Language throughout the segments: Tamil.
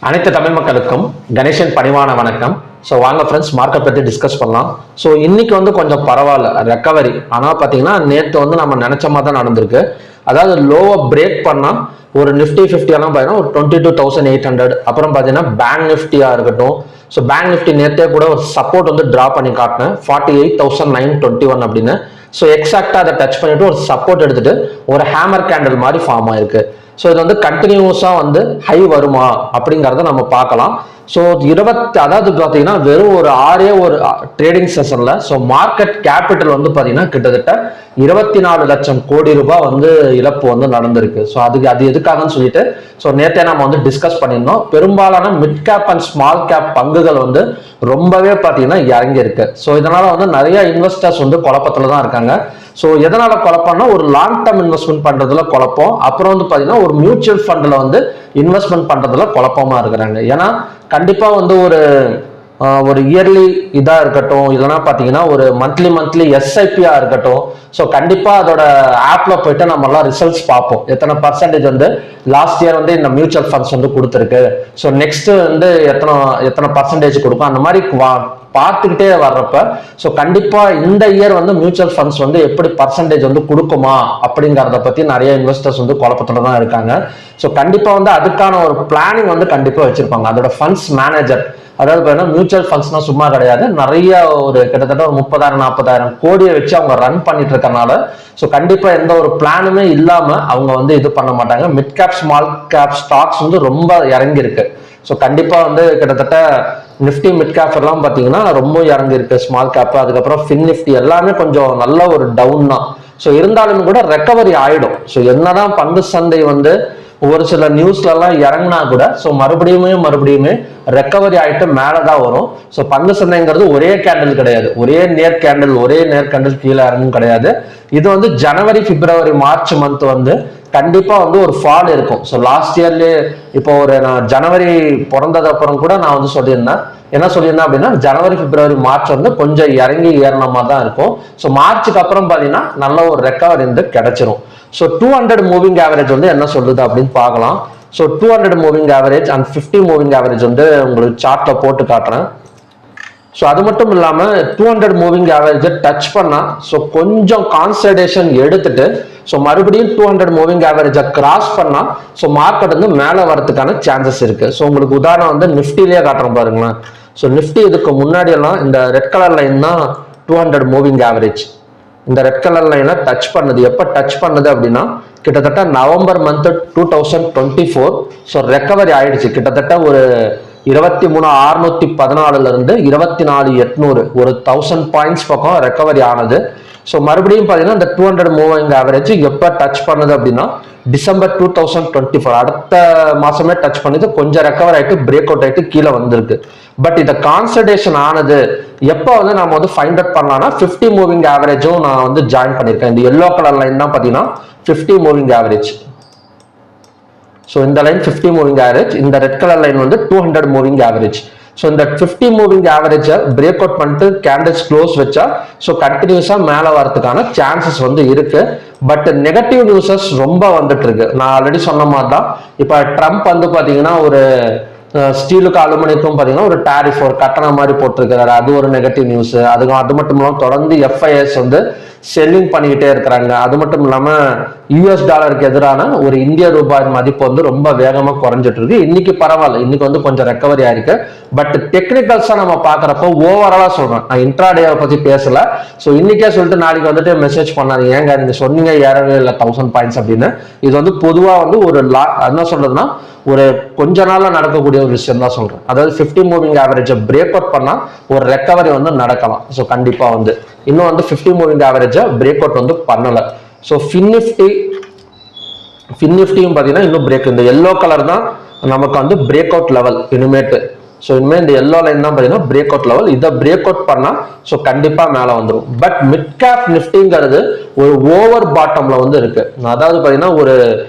அனைத்து தமிழ் மக்களுக்கும் கணேசன் பணிவான வணக்கம். ஸோ வாங்க ஃப்ரெண்ட்ஸ், மார்க்கெட் பற்றி டிஸ்கஸ் பண்ணலாம். ஸோ இன்னைக்கு கொஞ்சம் பரவாயில்ல ரெக்கவரி. ஆனால் பார்த்தீங்கன்னா நேற்று நம்ம நினைச்ச மாதிரி தான் நடந்திருக்கு. அதாவது லோவை பிரேக் பண்ணால் ஒரு நிஃப்டி 50 எல்லாம் பார்த்தீங்கன்னா ஒரு 22,800. அப்புறம் பார்த்தீங்கன்னா பேங்க் நிஃப்டியாக இருக்கட்டும். ஸோ பேங்க் நிஃப்டி நேற்றே கூட ஒரு சப்போர்ட் ட்ரா பண்ணி காட்டினேன் 48,921 அப்படின்னு. ஸோ எக்ஸாக்டாக அதை டச் பண்ணிட்டு ஒரு சப்போர்ட் எடுத்துட்டு ஒரு ஹேமர் கேண்டில் மாதிரி ஃபார்ம் ஆயிருக்கு. ஸோ இது கண்டினியூஸாக ஹை வருமா அப்படிங்கிறத நம்ம பார்க்கலாம். ஸோ அதாவது பார்த்தீங்கன்னா வெறும் ஒரு ஒரு ட்ரேடிங் செஷன்ல ஸோ மார்க்கெட் கேபிட்டல் பார்த்தீங்கன்னா கிட்டத்தட்ட 24 லட்சம் கோடி ரூபாய் இழப்பு நடந்திருக்கு. ஸோ அது எதுக்காகன்னு சொல்லிட்டு ஸோ நேற்றே நம்ம டிஸ்கஸ் பண்ணியிருந்தோம். பெரும்பாலான mid cap and small cap பங்குகள் ரொம்பவே பார்த்தீங்கன்னா இறங்கி இருக்கு. ஸோ இதனால நிறைய இன்வெஸ்டர்ஸ் குழப்பத்துல தான் இருக்காங்க. ஸோ எதனால குழப்பம்னா ஒரு லாங் டேர்ம் இன்வெஸ்ட்மெண்ட் பண்றதுல குழப்பம், அப்புறம் பார்த்தீங்கன்னா ஒரு மியூச்சுவல் ஃபண்ட்ல இன்வெஸ்ட்மெண்ட் பண்றதுல குழப்பமா இருக்கிறாங்க. ஏன்னா கண்டிப்பா ஒரு இயர்லி இதா இருக்கட்டும், இல்லைன்னா பாத்தீங்கன்னா ஒரு மந்த்லி எஸ்ஐபியா இருக்கட்டும். ஸோ கண்டிப்பா அதோட ஆப்ல போயிட்டு நம்ம எல்லாம் ரிசல்ட்ஸ் பார்ப்போம். எத்தனை பர்சன்டேஜ் லாஸ்ட் இயர் இந்த மியூச்சுவல் ஃபண்ட்ஸ் கொடுத்துருக்கு. ஸோ நெக்ஸ்ட் எத்தனை பர்சன்டேஜ் கொடுக்கும் அந்த மாதிரி பார்த்துக்கிட்டே வர்றப்ப ஸோ கண்டிப்பா இந்த இயர் மியூச்சுவல் ஃபண்ட்ஸ் எப்படி பர்சன்டேஜ் கொடுக்குமா அப்படிங்கிறத பத்தி நிறைய இன்வெஸ்டர்ஸ் குழப்பத்துல தான் இருக்காங்க. ஸோ கண்டிப்பா அதுக்கான ஒரு பிளானிங் கண்டிப்பா வச்சிருப்பாங்க. அதோட ஃபண்ட்ஸ் மேனேஜர், அதாவது மியூச்சுவல் ஃபண்ட்ஸ்னா சும்மா கிடையாது, நிறைய ஒரு கிட்டத்தட்ட ஒரு 30,000-40,000 கோடியை வச்சு அவங்க ரன் பண்ணிட்டு இருக்கனால ஸோ கண்டிப்பா எந்த ஒரு பிளானுமே இல்லாம அவங்க இது பண்ண மாட்டாங்க. Mid cap small cap stocks ரொம்ப இறங்கி இருக்கு. ஸோ கண்டிப்பா கிட்டத்தட்ட நிஃப்டி மிட் கேப் எல்லாம் பார்த்தீங்கன்னா ரொம்ப இறங்கி இருக்கு. ஸ்மால் கேப், அதுக்கப்புறம் ஃபின் நிஃப்டி எல்லாமே கொஞ்சம் நல்ல ஒரு டவுன் தான். ஸோ இருந்தாலும் கூட ரெக்கவரி ஆயிடும். ஸோ என்னதான் பங்கு சந்தை ஒரு சில நியூஸ்ல எல்லாம் இறங்கினா கூட ஸோ மறுபடியுமே ரெக்கவரி ஆயிட்டு மேலதான் வரும். ஸோ பங்கு சந்தைங்கிறது ஒரே கேண்டில் கிடையாது, ஒரே நேர் கேண்டில் கீழே இறங்கும் கிடையாது. இது ஜனவரி, பிப்ரவரி, மார்ச் மந்த் கண்டிப்பா ஒரு ஃபால் இருக்கும். ஸோ லாஸ்ட் இயர்லயே இப்போ நான் ஜனவரி பிறந்தது அப்புறம் கூட நான் சொல்லியிருந்தேன். என்ன சொல்லியிருந்தேன் அப்படின்னா ஜனவரி, பிப்ரவரி, மார்ச் கொஞ்சம் இறங்கி ஏறினமா தான் இருக்கும். ஸோ மார்ச்சுக்கு அப்புறம் பார்த்தீங்கன்னா நல்ல ஒரு ரெக்கவரி கிடைச்சிரும். ஸோ 200 மூவிங் ஆவரேஜ் என்ன சொல்லுது அப்படின்னு பார்க்கலாம். So 200 moving average and 50 moving average உங்களுக்கு சார்ட்ல போட்டு காட்டுறேன். ஸோ அது மட்டும் இல்லாம 200 மூவிங் ஆவரேஜ் டச் பண்ணா ஸோ கொஞ்சம் கான்சன்ட்ரேஷன் எடுத்துட்டு ஸோ மறுபடியும் 200 மூவிங் ஆவரேஜை கிராஸ் பண்ணா ஸோ மார்க்கெட் மேலே வரதுக்கான சான்சஸ் இருக்கு. ஸோ உங்களுக்கு உதாரணம் நிஃப்டிலேயே காட்டுறோம் பாருங்களேன். ஸோ நிஃப்டி இதுக்கு முன்னாடி எல்லாம் இந்த ரெட் கலர் லைன் தான் 200 மூவிங் ஆவரேஜ். இந்த ரெட் கலர் லைனை டச் பண்ணது எப்போ டச் பண்ணது அப்படின்னா கிட்டத்தட்ட நவம்பர் மந்த் 2024. ஸோ ரெக்கவரி ஆயிடுச்சு. கிட்டத்தட்ட ஒரு 23,614 இருந்து 24,800 ஒரு 1000 பாயிண்ட்ஸ் பக்கம் ரெக்கவரி ஆனது. ஸோ மறுபடியும் பார்த்தீங்கன்னா இந்த 200 மூவிங் ஆவரேஜ் எப்போ டச் பண்ணுது அப்படின்னா டிசம்பர் 2024 அடுத்த மாசமே டச் பண்ணது. கொஞ்சம் ரெக்கவர் ஆயிட்டு பிரேக் அவுட் ஆயிட்டு கீழே வந்திருக்கு. பட் இதை கான்சன்ட்ரேஷன் ஆனது எப்போ நம்ம ஃபைண்ட் அவுட் பண்ணலாம்னா 50 மூவிங் ஆவரேஜும் நான் ஜாயின் பண்ணியிருக்கேன். இந்த எல்லோ கலர் லைன் தான் பார்த்தீங்கன்னா 50 மூவிங் ஆவரேஜ். ஸோ இந்த லைன் 50 மூவிங் ஆவரேஜ், இந்த red colour line 200 moving average. So இந்த 50 மூவிங் ஆவரேஜை பிரேக் அவுட் பண்ணிட்டு கேண்டில்ஸ் க்ளோஸ் வச்சா ஸோ கண்டினியூஸா மேலே வரதுக்கான சான்சஸ் இருக்கு. பட் நெகட்டிவ் நியூஸஸ் ரொம்ப வந்துட்டு இருக்கு. நான் ஆல்ரெடி சொன்ன மாதிரி தான் இப்போ ட்ரம்ப் பார்த்தீங்கன்னா ஒரு ஸ்டீலுக்கு அலுமினியத்தும் பார்த்தீங்கன்னா ஒரு டாரிஃப் ஒரு கட்டணம் மாதிரி போட்டிருக்கிறாரு. அது ஒரு நெகட்டிவ் நியூஸ். அது மட்டும் இல்லாமல் தொடர்ந்து எஃப்ஐஎஸ் செல்லிங் பண்ணிக்கிட்டே இருக்கிறாங்க. அது மட்டும் இல்லாம யூஎஸ் டாலருக்கு எதிரான ஒரு இந்திய ரூபாய் மதிப்பு ரொம்ப வேகமா குறைஞ்சிட்டு இருக்கு. இன்னைக்கு பரவாயில்ல, இன்னைக்கு கொஞ்சம் ரெக்கவரி ஆயிருக்கு. பட் டெக்னிக்கல்ஸா நம்ம பாக்குறப்போ ஓவராலா சொல்றேன், நான் இன்ட்ராடேவை பத்தி பேசல. ஸோ இன்னைக்கே சொல்லிட்டு நாளைக்கு மெசேஜ் பண்ணாதீங்க, ஏங்க நீங்க சொன்னீங்க ஏறவே இல்லை 1000 பாயிண்ட்ஸ் அப்படின்னு. இது பொதுவா ஒரு என்ன சொல்றதுன்னா ஒரு கொஞ்ச நாள்ல நடக்கக்கூடிய ஒரு விஷயம் தான் சொல்றேன். அதாவது 50 மூவிங் ஆவரேஜ் பிரேக் அவுட் பண்ணா ஒரு ரெக்கவரி நடக்கலாம். ஸோ கண்டிப்பா இன்னும் 50 மூவிங் ஆவரேஜை பிரேக் அவுட் பண்ணல. ஸோ ஃபின் நிஃப்டியும் பார்த்தீங்கன்னா இன்னும் பிரேக், இந்த எல்லோ கலர் தான் நமக்கு பிரேக் அவுட் லெவல் இனிமேட்டு. ஸோ இனிமேல் இந்த எல்லோ லைன் தான் பார்த்தீங்கன்னா பிரேக் அவுட் லெவல். இதை பிரேக் அவுட் பண்ணா ஸோ கண்டிப்பா மேலே வந்துடும். பட் மிட் கேப் நிஃப்டிங்கிறது ஒரு ஓவர் பாட்டம்ல இருக்கு. அதாவது பார்த்தீங்கன்னா ஒரு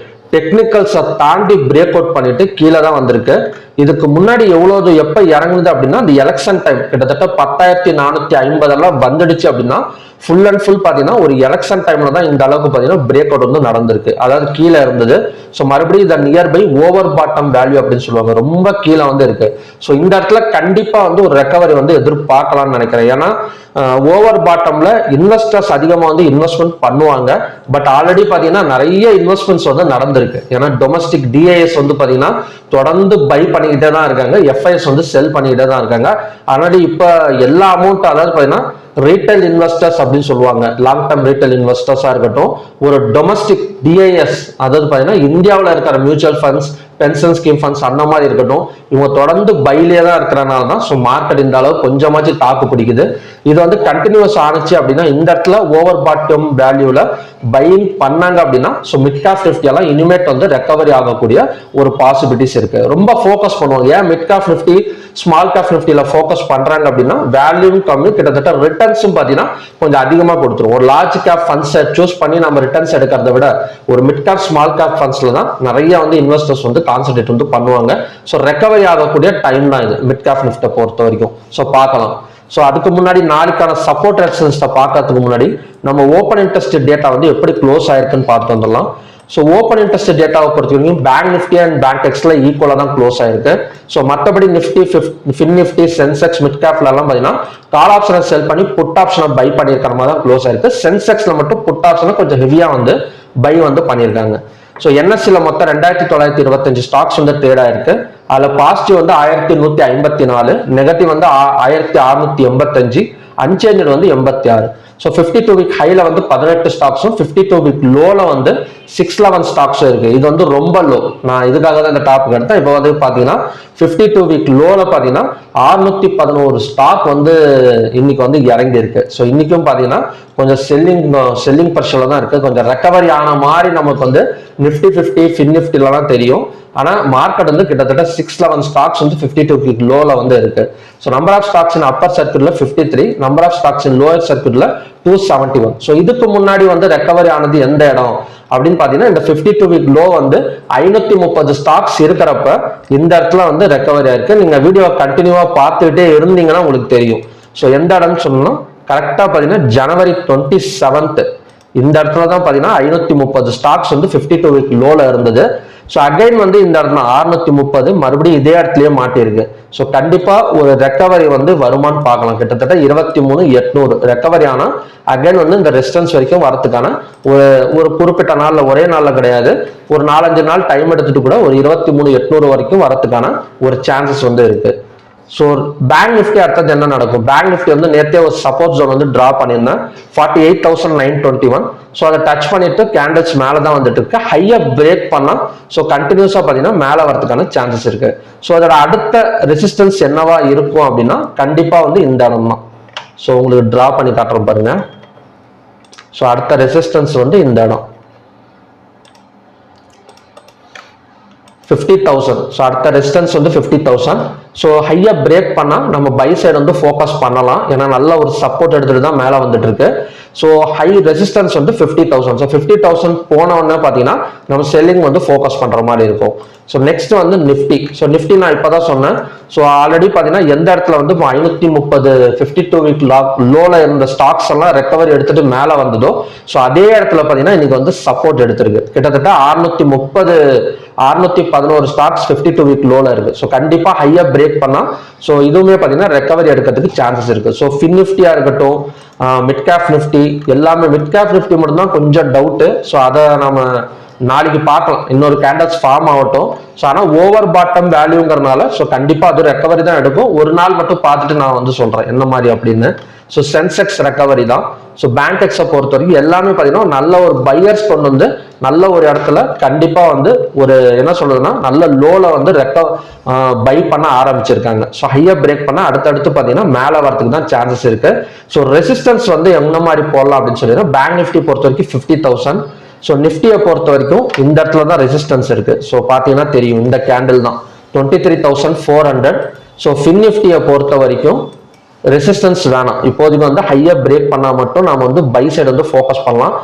டெக்னிக்கல்ஸை தாண்டி பிரேக் அவுட் பண்ணிட்டு கீழே தான் வந்திருக்கு. இதுக்கு முன்னாடி எவ்வளவு எப்ப இறங்குது அப்படின்னா அந்த எலெக்ஷன் டைம் கிட்டத்தட்ட 10,450 எல்லாம் வந்துடுச்சு அப்படின்னா ஃபுல் அண்ட் ஃபுல் பாத்தீங்கன்னா ஒரு எலெக்ஷன் டைம்ல தான் இந்த அளவுக்கு பாத்தீங்கன்னா பிரேக் அவுட் வந்து நடந்திருக்கு. அதாவது கீழே இருந்தது. ஸோ மறுபடியும் இந்த நியர்பை ஓவர் பாட்டம் வேல்யூ அப்படின்னு சொல்லுவாங்க, ரொம்ப கீழே வந்து இருக்கு. ஸோ இந்த இடத்துல கண்டிப்பா வந்து ஒரு ரெக்கவரி வந்து எதிர்பார்க்கலாம்னு நினைக்கிறேன். ஏன்னா ஓவர் பாட்டம்ல இன்வெஸ்டர்ஸ் அதிகமா வந்து இன்வெஸ்ட்மெண்ட் பண்ணுவாங்க. பட் ஆல்ரெடி பாத்தீங்கன்னா நிறைய இன்வெஸ்ட்மெண்ட்ஸ் வந்து நடந்திருக்கு. ஏன்னா டொமஸ்டிக் டிஐஎஸ் வந்து பாத்தீங்கன்னா தொடர்ந்து பை பண்ணிக்கிட்டே தான் இருக்காங்க, எஃப்ஐஎஸ் வந்து செல் பண்ணிக்கிட்டே தான் இருக்காங்க. ஆல்ரெடி இப்ப எல்லா அமௌண்ட் அதாவது பாத்தீங்கன்னா ரீட்டைல் இன்வெஸ்டர்ஸ் அப்படின்னு சொல்லுவாங்க, லாங் டர்ம் ரீட்டைல் இன்வெஸ்டர்ஸா இருக்கட்டும், ஒரு டொமஸ்டிக் டிஐஎஸ் அதாவது பாத்தீங்கன்னா இந்தியாவில் இருக்கிற mutual funds, pension scheme funds அந்த மாதிரி இருக்கட்டும், இவங்க தொடர்ந்து பைலே தான் இருக்கிறனால தான் ஸோ மார்க்கெட் இந்த அளவு கொஞ்சமாச்சு தாக்கு பிடிக்குது. இது வந்து கண்டினியூஸ் ஆனிச்சு அப்படின்னா இந்த இடத்துல ஓவர் பாட்டம் வேல்யூல பையிங் பண்ணாங்க அப்படின்னா ஸோ மிட் கேப் நிஃப்டி எல்லாம் இனிமேட் வந்து ரெக்கவரி ஆகக்கூடிய ஒரு பாசிபிலிட்டிஸ் இருக்கு. ரொம்ப ஃபோக்கஸ் பண்ணுவாங்க. ஏன் mid cap Nifty small cap நிஃப்டியில ஃபோக்கஸ் பண்றாங்க அப்படின்னா வேல்யூ கம்மி, கிட்டத்தட்ட ரிட்டர்ன்ஸும் பார்த்தீங்கன்னா கொஞ்சம் அதிகமாக கொடுத்துரும். ஒரு லார்ஜ் கேப் ஃபண்ட்ஸை சூஸ் பண்ணி நம்ம ரிட்டர்ன்ஸ் எடுக்கிறத விட ஒரு மிட் கேப் ஸ்மால் கேப் ஃபண்ட்ஸ்ல தான் நிறைய வந்து இன்வெஸ்டர்ஸ் வந்து கான்சென்ட்ரேட் வந்து பண்ணுவாங்க. ஸோ ரெக்கவரி ஆகக்கூடிய டைம் தான் இது மிட் கேப் நிஃப்டை பொறுத்த வரைக்கும். ஸோ பார்க்கலாம். ஸோ அதுக்கு முன்னாடி நாளைக்கான சப்போர்ட் ரெசிஸ்டன்ஸை பார்க்கறதுக்கு முன்னாடி நம்ம ஓப்பன் இன்ட்ரெஸ்ட் டேட்டா வந்து எப்படி க்ளோஸ் ஆயிருக்குன்னு பார்த்து வந்துடலாம். ஸோ ஓப்பன் இன்ட்ரெஸ்ட் டேட்டாவை பொறுத்த வரைக்கும் பேங்க் நிஃப்டி அண்ட் பேங்க் எக்ஸ்ல ஈக்குவலாக தான் க்ளோஸ் ஆயிருக்கு. ஸோ மற்றபடி Nifty, fin Nifty, Sensex, mid கேப்ல எல்லாம் பார்த்தீங்கன்னா கால் ஆப்ஷனை செல் பண்ணி புட் ஆப்ஷனை பை பண்ணியிருக்கிற மாதிரி தான் க்ளோஸ் ஆயிருக்கு. சென்செக்ஸ்ல மட்டும் புட் ஆப்ஷனை கொஞ்சம் ஹெவியா வந்து பை வந்து பண்ணியிருக்காங்க. ஸோ என்எஸ்சில மொத்தம் 2925 ஸ்டாக்ஸ் வந்து ட்ரேட் ஆயிருக்கு. அதுல பாசிட்டிவ் வந்து 1154, நெகட்டிவ் வந்து 1685, அன்சேஞ்சு வந்து 86. ஸோ 52 வீக் ஹைல வந்து 18 ஸ்டாக்ஸும் 52 வீக் லோல வந்து 611 ஸ்டாக்ஸும் இருக்கு. இது வந்து ரொம்ப லோ. நான் இதுக்காக தான் இந்த டாபிக் எடுத்தேன். இப்போ வந்து பாத்தீங்கன்னா 52 வீக் லோல பாத்தீங்கன்னா 611 ஸ்டாக் வந்து இன்னைக்கு வந்து இறங்கி இருக்கு. ஸோ இன்னைக்கும் பாத்தீங்கன்னா கொஞ்சம் செல்லிங் ப்ரெஷர்ல தான் இருக்கு. கொஞ்சம் ரெக்கவரி ஆன மாதிரி நமக்கு வந்து நிஃப்டி 50, ஃபின் நிஃப்டிலாம் தெரியும். ஆனா மார்க்கெட் வந்து கிட்டத்தட்ட 611 ஸ்டாக்ஸ் வந்து 52 வீக் லோல வந்து இருக்கு. So number of stocks in upper சர்க்கியூட்ல 53, number of stocks in lower சர்க்கியூட்ல 271. ஸோ இதுக்கு முன்னாடி வந்து ரெக்கவரி ஆனது எந்த இடம் அப்படின்னு பாத்தீங்கன்னா இந்த 52 வீக் லோ வந்து 530 ஸ்டாக்ஸ் இருக்கிறப்ப இந்த இடத்துல வந்து ரெக்கவரி ஆயிருக்கு. நீங்க வீடியோ கண்டினியூவா பார்த்துக்கிட்டே இருந்தீங்கன்னா உங்களுக்கு தெரியும். ஸோ எந்த இடம்னு சொல்லணும் கரெக்டா பாத்தீங்கன்னா ஜனவரி 27 இந்த இடத்துல தான் பாத்தீங்கன்னா 530 ஸ்டாக்ஸ் வந்து 52 வீக் லோல இருந்தது. ஸோ அகைன் வந்து இந்த இடத்துல 630 மறுபடியும் இதே இடத்துலயே மாட்டிருக்கு. ஸோ கண்டிப்பா ஒரு ரெக்கவரி வந்து வருமானு பார்க்கலாம். கிட்டத்தட்ட 23,800 ரெக்கவரி ஆனா அகைன் வந்து இந்த ரெசிஸ்டன்ஸ் வரைக்கும் வரதுக்கான ஒரு குறிப்பிட்ட நாள்ல, ஒரே நாள்ல கிடையாது, ஒரு 4-5 நாள் டைம் எடுத்துட்டு கூட ஒரு 23,800 வரைக்கும் வரதுக்கான ஒரு சான்சஸ் வந்து இருக்கு. ஸோ பேங்க் நிஃப்டி அடுத்தது என்ன நடக்கும்? பேங்க் நிஃப்டி வந்து நேற்றே ஒரு சப்போர்ட் ஜோன் வந்து டிரா பண்ணியிருந்தேன் 48,921. ஸோ அதை டச் பண்ணிட்டு கேண்டில்ஸ் மேலே தான் வந்துட்டு இருக்கு. ஹையா பிரேக் பண்ணா ஸோ கண்டினியூஸா பார்த்தீங்கன்னா மேலே வரதுக்கான சான்சஸ் இருக்கு. ஸோ அதோட அடுத்த ரெசிஸ்டன்ஸ் என்னவா இருக்கும் அப்படின்னா கண்டிப்பா வந்து இந்த இடம் தான். ஸோ உங்களுக்கு டிரா பண்ணி காட்டுறோம் பாருங்க. ஸோ அடுத்த ரெசிஸ்டன்ஸ் வந்து இந்த இடம் 50,000. ஸோ அடுத்த ரெசிஸ்டன்ஸ் வந்து 50,000. ஸோ ஹையா பிரேக் பண்ணா நம்ம பை சைடு வந்து ஃபோக்கஸ் பண்ணலாம். ஏன்னா நல்ல ஒரு சப்போர்ட் எடுத்துட்டு தான் மேலே வந்துட்டு இருக்கு. ஸோ ஹை ரெசிஸ்டன்ஸ் வந்து 50,000. ஸோ 50,000 போன உடனே பார்த்தீங்கன்னா நம்ம செல்லிங் வந்து ஃபோக்கஸ் பண்ற மாதிரி இருக்கும். ஸோ நெக்ஸ்ட் வந்து நிஃப்டி. ஸோ நிஃப்டி நான் இப்போதான் சொன்னேன். ஸோ ஆல்ரெடி பார்த்தீங்கன்னா எந்த இடத்துல வந்து 530 52 வீக் லோல இருந்த ஸ்டாக்ஸ் எல்லாம் ரெக்கவரி எடுத்துட்டு மேலே வந்ததோ ஸோ அதே இடத்துல பார்த்தீங்கன்னா இன்னைக்கு வந்து சப்போர்ட் எடுத்திருக்கு. கிட்டத்தட்ட 611 ஸ்டாக்ஸ் 52 வீக் லோல இருக்கு. ஸோ கண்டிப்பா ஹையா பிரேக் பண்ணா ஸோ இதுவுமே பார்த்தீங்கன்னா ரெக்கவரி எடுக்கிறதுக்கு சான்சஸ் இருக்கு. ஸோ ஃபின் நிஃப்டியா இருக்கட்டும், மிட் கேப் நிஃப்டி எல்லாமே, மிட் கேப் நிஃப்டி மட்டும் தான் கொஞ்சம் டவுட்டு. ஸோ அதை நம்ம நாளைக்கு பார்க்கலாம், இன்னொரு கேண்டல்ஸ் ஃபார்ம் ஆகட்டும். ஸோ ஆனால் ஓவர் பாட்டம் வேல்யூங்கிறனால ஸோ கண்டிப்பா அது ரெக்கவரி தான் எடுக்கும். ஒரு நாள் மட்டும் பார்த்துட்டு நான் வந்து சொல்றேன் என்ன மாதிரி அப்படின்னு. ஸோ சென்செக்ஸ் ரெக்கவரி தான். ஸோ பேங்க் எக்ஸை பொறுத்த வரைக்கும் எல்லாமே பார்த்தீங்கன்னா நல்ல ஒரு பையர்ஸ் கொண்டு வந்து நல்ல ஒரு இடத்துல கண்டிப்பா வந்து ஒரு என்ன சொல்றதுன்னா நல்ல லோல வந்து பை பண்ண ஆரம்பிச்சிருக்காங்க. ஸோ ஹையா பிரேக் பண்ண அடுத்தடுத்து பார்த்தீங்கன்னா மேலே வரதுக்கு தான் சான்சஸ் இருக்கு. ஸோ ரெசிஸ்டன்ஸ் வந்து எந்த மாதிரி போடலாம் அப்படின்னு சொல்லி பேங்க் நிஃப்டி பொறுத்த வரைக்கும் 50,000. ஸோ நிஃப்டியை பொறுத்த வரைக்கும் இந்த இடத்துல தான் ரெசிஸ்டன்ஸ் இருக்கு. ஸோ பார்த்தீங்கன்னா தெரியும் இந்த கேண்டில் தான் 23,400. ஸோ ஃபின் நிஃப்டியை பொறுத்த வரைக்கும் ரெசிஸ்டன்ஸ் வேணாம். இப்போதைக்கு வந்து ஹையா பிரேக் பண்ணா மட்டும் நாம வந்து பை சைடு வந்து ஃபோக்கஸ் பண்ணலாம்.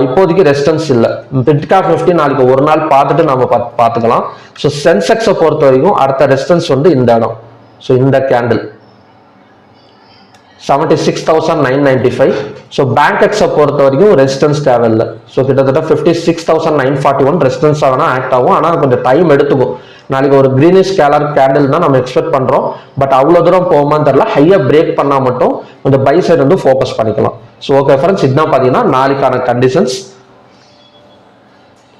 இப்போதைக்கு ரெசிஸ்டன்ஸ் இல்லை. மிட் கேப் நிஃப்டி நாளைக்கு ஒரு நாள் பார்த்துட்டு நம்ம பார்த்துக்கலாம். ஸோ சென்செக்ஸை பொறுத்த வரைக்கும் அடுத்த ரெசிஸ்டன்ஸ் வந்து இந்த இடம். ஸோ இந்த கேண்டில் 76,995. ஸோ பேங்க் எக்ஸை பொறுத்த வரைக்கும் ரெசிஸ்டன்ஸ் தேவையில்லை. ஸோ கிட்டத்தட்ட 56,941 ரெசிஸ்டன்ஸ் ஆகனா ஆக்ட் ஆகும். ஆனால் கொஞ்சம் டைம் எடுத்துக்கும். நாளைக்கு ஒரு கிரீனிஷ் கேலர் கேண்டில் தான் நம்ம எக்ஸ்பெக்ட் பண்றோம். பட் அவ்வளோ தூரம் போகுமான்னு தெரியல. ஹையா பிரேக் பண்ணா மட்டும் கொஞ்சம் பை சைடு வந்து ஃபோக்கஸ் பண்ணிக்கலாம். ஸோ ஓகே ஃப்ரெண்ட்ஸ், இதுதான் பார்த்தீங்கன்னா நாளைக்கான கண்டிஷன்ஸ்.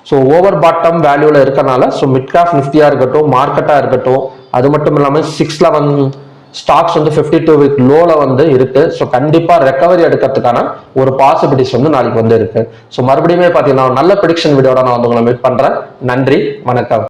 ஸோ ஓவர் பாட்டம் வேல்யூல இருக்கனால ஸோ மிட் கேப் நிஃப்டியா இருக்கட்டும், மார்க்கெட்டா இருக்கட்டும், அது மட்டும் இல்லாமல் 611 ஸ்டாக்ஸ் வந்து 52 வீக் லோல வந்து இருக்கு. ஸோ கண்டிப்பா ரெக்கவரி எடுக்கிறதுக்கான ஒரு பாசிபிலிட்டிஸ் வந்து நாளைக்கு வந்து இருக்கு. ஸோ மறுபடியுமே பார்த்தீங்கன்னா நல்ல ப்ரெடிக்ஷன் வீடியோட நான் வந்து உங்களை மீட் பண்றேன். நன்றி, வணக்கம்.